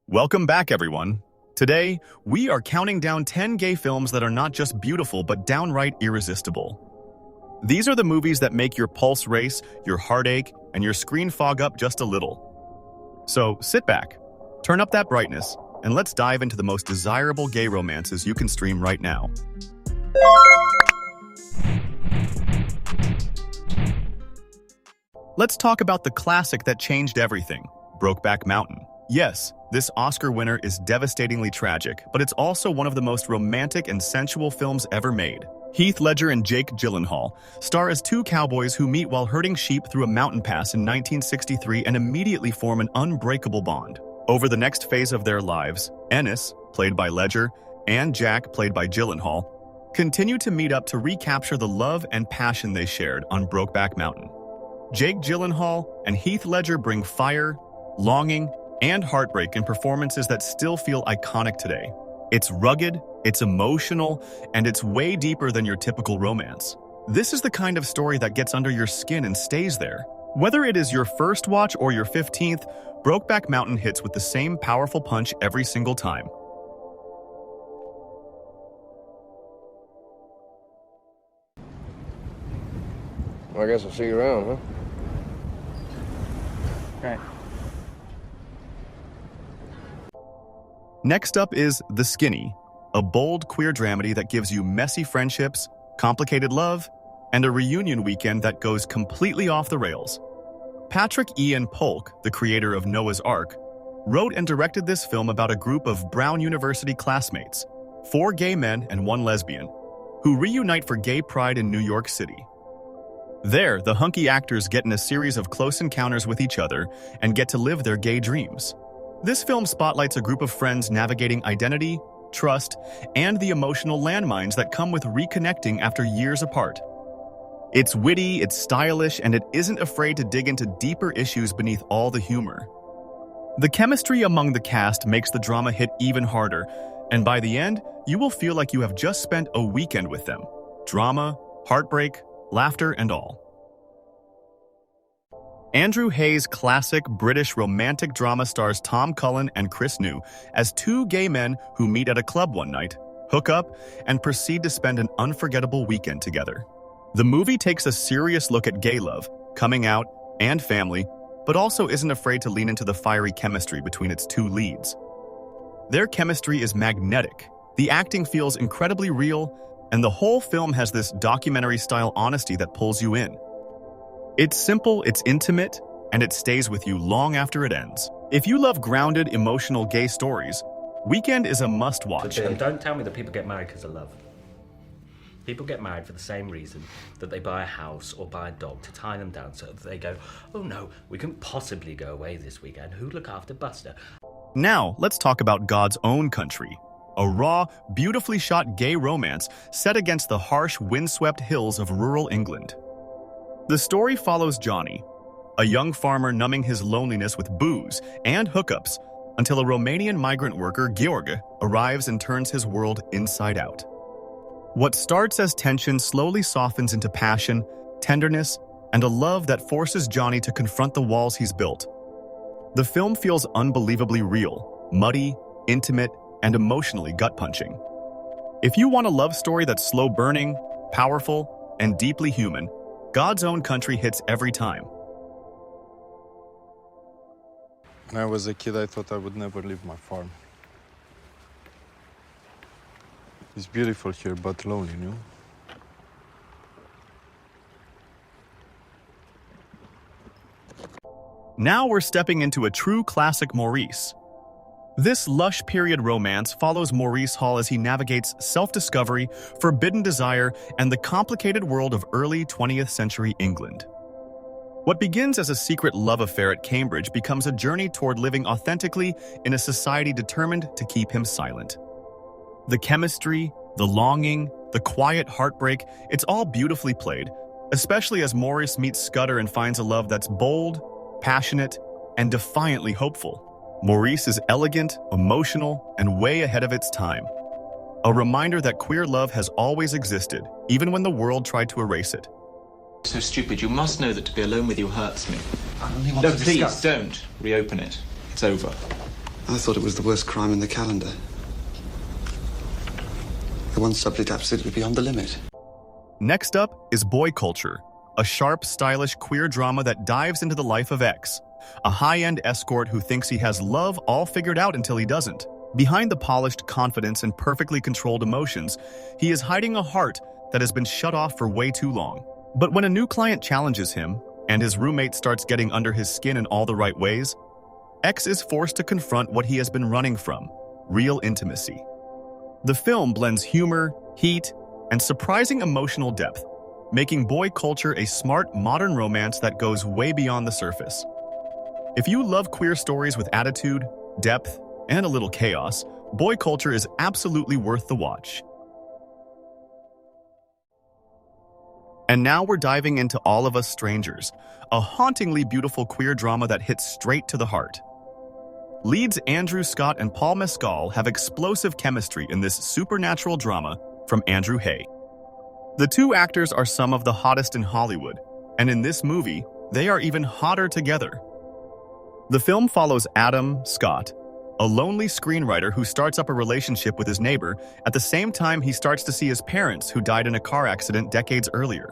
Welcome back, everyone. Today, we are counting down 10 gay films that are not just beautiful, but downright irresistible. These are the movies that make your pulse race, your heart ache, and your screen fog up just a little. So sit back, turn up that brightness, and let's dive into the most desirable gay romances you can stream right now. Let's talk about the classic that changed everything, Brokeback Mountain. Yes, this Oscar winner is devastatingly tragic, but it's also one of the most romantic and sensual films ever made. Heath Ledger and Jake Gyllenhaal star as two cowboys who meet while herding sheep through a mountain pass in 1963 and immediately form an unbreakable bond. Over the next phase of their lives, Ennis, played by Ledger, and Jack, played by Gyllenhaal, continue to meet up to recapture the love and passion they shared on Brokeback Mountain. Jake Gyllenhaal and Heath Ledger bring fire, longing, and heartbreak in performances that still feel iconic today. It's rugged, it's emotional, and it's way deeper than your typical romance. This is the kind of story that gets under your skin and stays there. Whether it is your first watch or your 15th, Brokeback Mountain hits with the same powerful punch every single time. Well, I guess I'll see you around, huh? Okay. Next up is The Skinny, a bold queer dramedy that gives you messy friendships, complicated love, and a reunion weekend that goes completely off the rails. Patrick Ian Polk, the creator of Noah's Ark, wrote and directed this film about a group of Brown University classmates, 4 gay men and 1 lesbian, who reunite for gay pride in New York City. There, the hunky actors get in a series of close encounters with each other and get to live their gay dreams. This film spotlights a group of friends navigating identity, trust, and the emotional landmines that come with reconnecting after years apart. It's witty, it's stylish, and it isn't afraid to dig into deeper issues beneath all the humor. The chemistry among the cast makes the drama hit even harder, and by the end, you will feel like you have just spent a weekend with them. Drama, heartbreak, laughter, and all. Andrew Hay's classic British romantic drama stars Tom Cullen and Chris New as 2 gay men who meet at a club one night, hook up, and proceed to spend an unforgettable weekend together. The movie takes a serious look at gay love, coming out, and family, but also isn't afraid to lean into the fiery chemistry between its 2 leads. Their chemistry is magnetic, the acting feels incredibly real, and the whole film has this documentary-style honesty that pulls you in. It's simple, it's intimate, and it stays with you long after it ends. If you love grounded, emotional gay stories, Weekend is a must-watch. And don't tell me that people get married because of love. People get married for the same reason that they buy a house or buy a dog to tie them down so that they go, oh no, we couldn't possibly go away this weekend. Who'd look after Buster? Now, let's talk about God's Own Country, a raw, beautifully shot gay romance set against the harsh, windswept hills of rural England. The story follows Johnny, a young farmer numbing his loneliness with booze and hookups until a Romanian migrant worker, Gheorghe, arrives and turns his world inside out. What starts as tension slowly softens into passion, tenderness, and a love that forces Johnny to confront the walls he's built. The film feels unbelievably real, muddy, intimate, and emotionally gut-punching. If you want a love story that's slow-burning, powerful, and deeply human, God's Own Country hits every time. When I was a kid, I thought I would never leave my farm. It's beautiful here, but lonely, you know? Now we're stepping into a true classic Maurice. This lush period romance follows Maurice Hall as he navigates self-discovery, forbidden desire, and the complicated world of early 20th century England. What begins as a secret love affair at Cambridge becomes a journey toward living authentically in a society determined to keep him silent. The chemistry, the longing, the quiet heartbreak, it's all beautifully played, especially as Maurice meets Scudder and finds a love that's bold, passionate, and defiantly hopeful. Maurice is elegant, emotional, and way ahead of its time. A reminder that queer love has always existed, even when the world tried to erase it. So stupid. You must know that to be alone with you hurts me. I only want No, to please discuss. don't reopen it. It's over. I thought it was the worst crime in the calendar. The one subject absolutely beyond the limit. Next up is Boy Culture, a sharp, stylish queer drama that dives into the life of X, a high-end escort who thinks he has love all figured out until he doesn't. Behind the polished confidence and perfectly controlled emotions, he is hiding a heart that has been shut off for way too long. But when a new client challenges him, and his roommate starts getting under his skin in all the right ways, X is forced to confront what he has been running from: real intimacy. The film blends humor, heat, and surprising emotional depth, making Boy Culture a smart, modern romance that goes way beyond the surface. If you love queer stories with attitude, depth, and a little chaos, Boy Culture is absolutely worth the watch. And now we're diving into All of Us Strangers, a hauntingly beautiful queer drama that hits straight to the heart. Leads Andrew Scott and Paul Mescal have explosive chemistry in this supernatural drama from Andrew Hay. The two actors are some of the hottest in Hollywood, and in this movie, they are even hotter together. The film follows Adam Scott, a lonely screenwriter who starts up a relationship with his neighbor at the same time he starts to see his parents who died in a car accident decades earlier.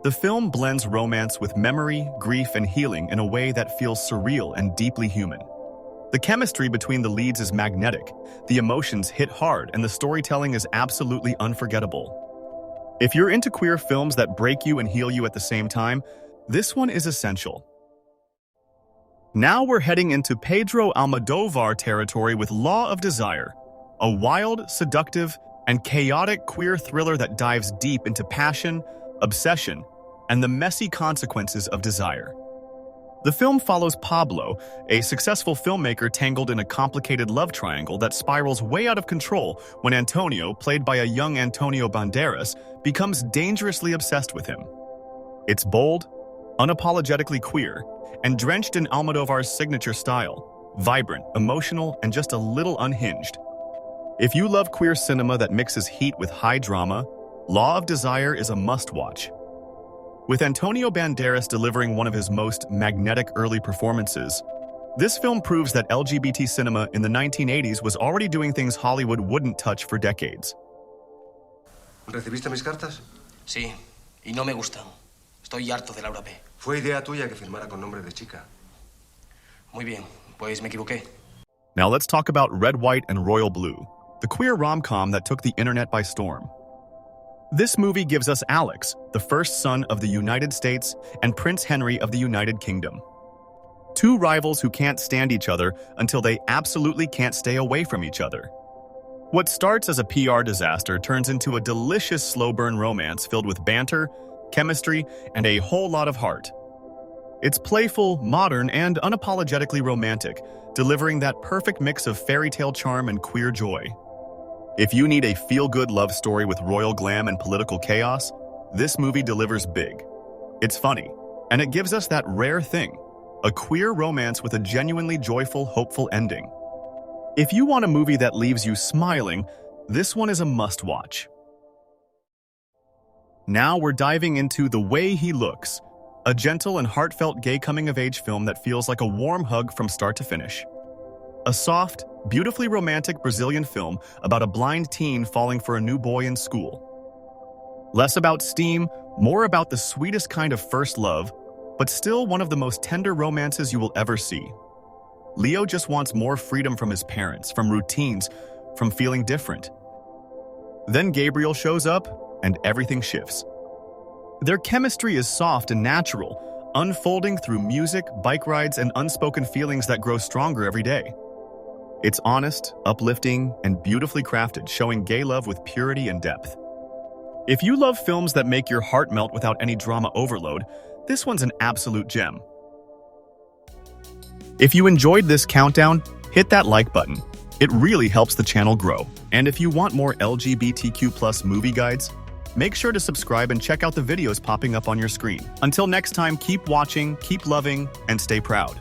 The film blends romance with memory, grief, and healing in a way that feels surreal and deeply human. The chemistry between the leads is magnetic, the emotions hit hard, and the storytelling is absolutely unforgettable. If you're into queer films that break you and heal you at the same time, this one is essential. Now we're heading into Pedro Almodovar territory with Law of Desire, a wild, seductive, and chaotic queer thriller that dives deep into passion, obsession, and the messy consequences of desire. The film follows Pablo, a successful filmmaker tangled in a complicated love triangle that spirals way out of control when Antonio, played by a young Antonio Banderas, becomes dangerously obsessed with him. It's bold, unapologetically queer, and drenched in Almodovar's signature style, vibrant, emotional, and just a little unhinged. If you love queer cinema that mixes heat with high drama, Law of Desire is a must-watch. With Antonio Banderas delivering one of his most magnetic early performances, this film proves that LGBT cinema in the 1980s was already doing things Hollywood wouldn't touch for decades. ¿Recibiste mis cartas? Sí, y no me gustan. Estoy harto de Laura P. Fue idea tuya que firmara con nombre de chica. Muy bien, pues me equivoqué. Now let's talk about Red, White, and Royal Blue, the queer rom-com that took the internet by storm. This movie gives us Alex, the first son of the United States, and Prince Henry of the United Kingdom. Two rivals who can't stand each other until they absolutely can't stay away from each other. What starts as a PR disaster turns into a delicious slow-burn romance filled with banter, chemistry, and a whole lot of heart. It's playful, modern, and unapologetically romantic, delivering that perfect mix of fairy tale charm and queer joy. If you need a feel-good love story with royal glam and political chaos, this movie delivers big. It's funny, and it gives us that rare thing, a queer romance with a genuinely joyful, hopeful ending. If you want a movie that leaves you smiling, this one is a must-watch. Now we're diving into The Way He Looks, a gentle and heartfelt gay coming-of-age film that feels like a warm hug from start to finish. A soft, beautifully romantic Brazilian film about a blind teen falling for a new boy in school. Less about steam, more about the sweetest kind of first love, but still one of the most tender romances you will ever see. Leo just wants more freedom from his parents, from routines, from feeling different. Then Gabriel shows up, and everything shifts. Their chemistry is soft and natural, unfolding through music, bike rides, and unspoken feelings that grow stronger every day. It's honest, uplifting, and beautifully crafted, showing gay love with purity and depth. If you love films that make your heart melt without any drama overload, this one's an absolute gem. If you enjoyed this countdown, hit that like button. It really helps the channel grow. And if you want more LGBTQ+ movie guides, make sure to subscribe and check out the videos popping up on your screen. Until next time, keep watching, keep loving, and stay proud.